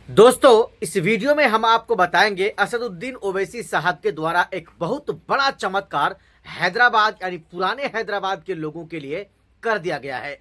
दोस्तों, इस वीडियो में हम आपको बताएंगे असदुद्दीन ओवैसी साहब के द्वारा एक बहुत बड़ा चमत्कार हैदराबाद यानी पुराने हैदराबाद के लोगों के लिए कर दिया गया है।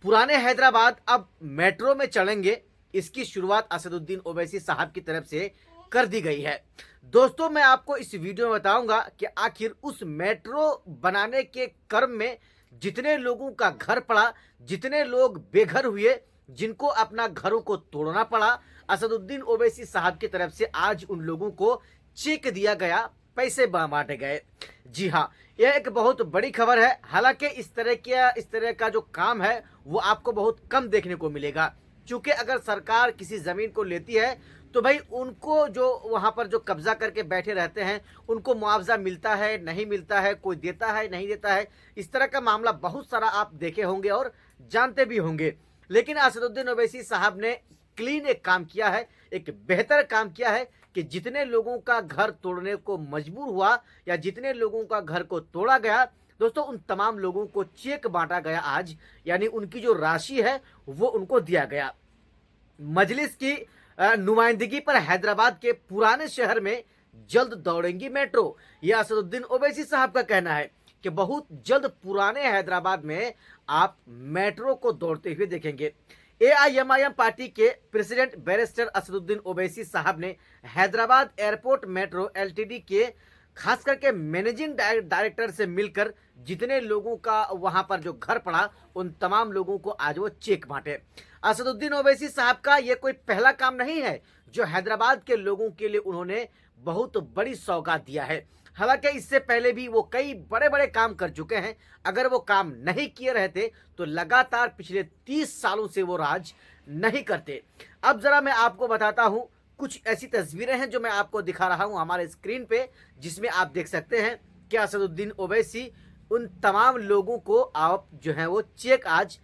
पुराने हैदराबाद अब मेट्रो में चलेंगे, इसकी शुरुआत असदुद्दीन ओवैसी साहब की तरफ से कर दी गई है। दोस्तों, मैं आपको इस वीडियो में बताऊंगा कि आखिर उस मेट्रो बनाने के क्रम में जितने लोगों का घर पड़ा, जितने लोग बेघर हुए, जिनको अपना घरों को तोड़ना पड़ा, असदुद्दीन ओवैसी साहब की तरफ से आज उन लोगों को चेक दिया गया, पैसे बांटे गए। जी हाँ, यह एक बहुत बड़ी खबर है। हालांकि इस तरह का जो काम है वो आपको बहुत कम देखने को मिलेगा, क्योंकि अगर सरकार किसी जमीन को लेती है तो भाई उनको जो वहां पर जो कब्जा करके बैठे रहते हैं उनको मुआवजा मिलता है, नहीं मिलता है, कोई देता है, नहीं देता है। इस तरह का मामला बहुत सारा आप देखे होंगे और जानते भी होंगे। लेकिन असदुद्दीन ओवैसी साहब ने क्लीन एक काम किया है, एक बेहतर काम किया है कि जितने लोगों का घर तोड़ने को मजबूर हुआ या जितने लोगों का घर को तोड़ा गया, दोस्तों उन तमाम लोगों को चेक बांटा गया आज, यानी उनकी जो राशि है वो उनको दिया गया। मजलिस की नुमाइंदगी पर हैदराबाद के पुराने शहर में जल्द दौड़ेंगी मेट्रो, यह असदुद्दीन ओवैसी साहब का कहना है कि बहुत जल्द पुराने हैदराबाद में आप मेट्रो को दौड़ते हुए देखेंगे। एआईएमआईएम पार्टी के प्रेसिडेंट बैरिस्टर असदुद्दीन ओवैसी साहब ने हैदराबाद एयरपोर्ट मेट्रो एलटीडी के खास करके मैनेजिंग डायरेक्टर से मिलकर जितने लोगों का वहां पर जो घर पड़ा उन तमाम लोगों को आज वो चेक बांटे। असदुद्दीन ओवैसी साहब का ये कोई पहला काम नहीं है जो हैदराबाद के लोगों के लिए उन्होंने बहुत बड़ी सौगात दिया है। हालांकि इससे पहले भी वो कई बड़े बड़े काम कर चुके हैं। अगर वो काम नहीं किए रहते तो लगातार पिछले 30 सालों से वो राज नहीं करते। अब जरा मैं आपको बताता हूं, कुछ ऐसी तस्वीरें हैं जो मैं आपको दिखा रहा हूं हमारे स्क्रीन पे, जिसमें आप देख सकते हैं कि असदुद्दीन ओवैसी उन तमाम लोगों को आप जो है वो चेक आज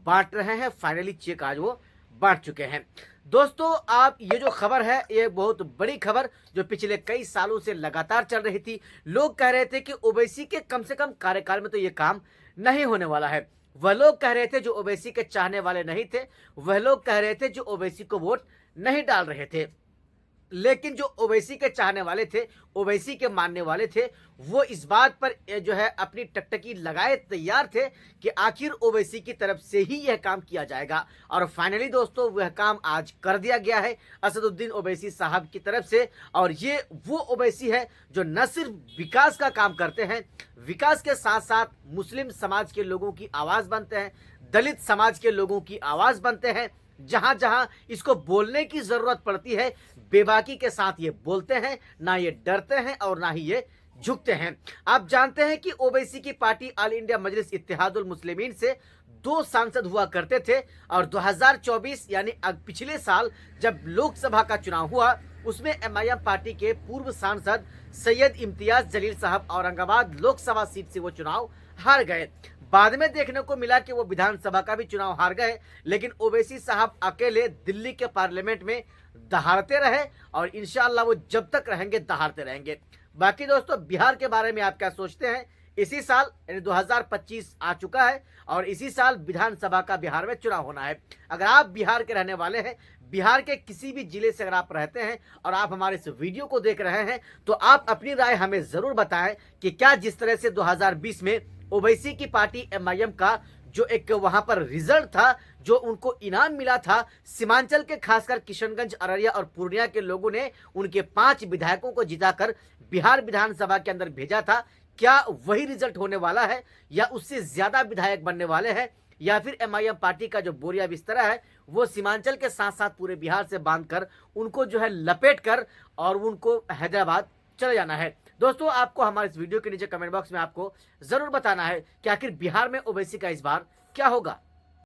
बांट रहे हैं। फाइनली चेक आज वो बांट चुके हैं। दोस्तों, आप ये जो खबर है ये बहुत बड़ी खबर जो पिछले कई सालों से लगातार चल रही थी। लोग कह रहे थे कि ओवैसी के कम से कम कार्यकाल में तो ये काम नहीं होने वाला है। वह लोग कह रहे थे जो ओवैसी के चाहने वाले नहीं थे, वह लोग कह रहे थे जो ओवैसी को वोट नहीं डाल रहे थे। लेकिन जो ओवैसी के चाहने वाले थे, ओवैसी के मानने वाले थे, वो इस बात पर जो है अपनी टकटकी लगाए तैयार थे कि आखिर ओवैसी की तरफ से ही यह काम किया जाएगा। और फाइनली दोस्तों वह काम आज कर दिया गया है असदुद्दीन ओवैसी साहब की तरफ से। और ये वो ओवैसी है जो न सिर्फ विकास का काम करते हैं, विकास के साथ साथ मुस्लिम समाज के लोगों की आवाज बनते हैं, दलित समाज के लोगों की आवाज बनते हैं। जहां जहां इसको बोलने की जरूरत पड़ती है बेबाकी के साथ ये बोलते हैं, ना ये डरते हैं और ना ही ये झुकते हैं। आप जानते हैं कि ओवैसी की पार्टी ऑल इंडिया मजलिस इत्तेहादुल मुस्लिमीन से 2 सांसद हुआ करते थे और 2024 यानी पिछले साल जब लोकसभा का चुनाव हुआ उसमें एमआईएम पार्टी के पूर्व सांसद सैयद इम्तियाज जलील साहब औरंगाबाद लोकसभा सीट से वो चुनाव हार गए। बाद में देखने को मिला कि वो विधानसभा का भी चुनाव हार गए, लेकिन ओवैसी साहब अकेले दिल्ली के पार्लियामेंट में दहाड़ते रहे और इंशाअल्लाह वो जब तक रहेंगे दहाड़ते रहेंगे। बाकी दोस्तों, बिहार के बारे में आप क्या सोचते हैं? इसी साल यानी 2025 आ चुका है और इसी साल विधानसभा का बिहार में चुनाव होना है। अगर आप बिहार के रहने वाले हैं, बिहार के किसी भी जिले से अगर आप रहते हैं और आप हमारे इस वीडियो को देख रहे हैं, तो आप अपनी राय हमें जरूर बताएं कि क्या जिस तरह से 2020 में ओवैसी की पार्टी एमआईएम का जो एक वहां पर रिजल्ट था, जो उनको इनाम मिला था, सीमांचल के खासकर किशनगंज, अररिया और पूर्णिया के लोगों ने उनके 5 विधायकों को जिताकर बिहार विधानसभा के अंदर भेजा था, क्या वही रिजल्ट होने वाला है या उससे ज्यादा विधायक बनने वाले हैं? या फिर एमआईएम पार्टी का जो बोरिया बिस्तरा है वो सीमांचल के साथ साथ पूरे बिहार से बांधकर उनको जो है लपेट कर और उनको हैदराबाद चले जाना है? दोस्तों, आपको हमारे इस वीडियो के नीचे कमेंट बॉक्स में आपको जरूर बताना है कि आखिर बिहार में ओवैसी का इस बार क्या होगा।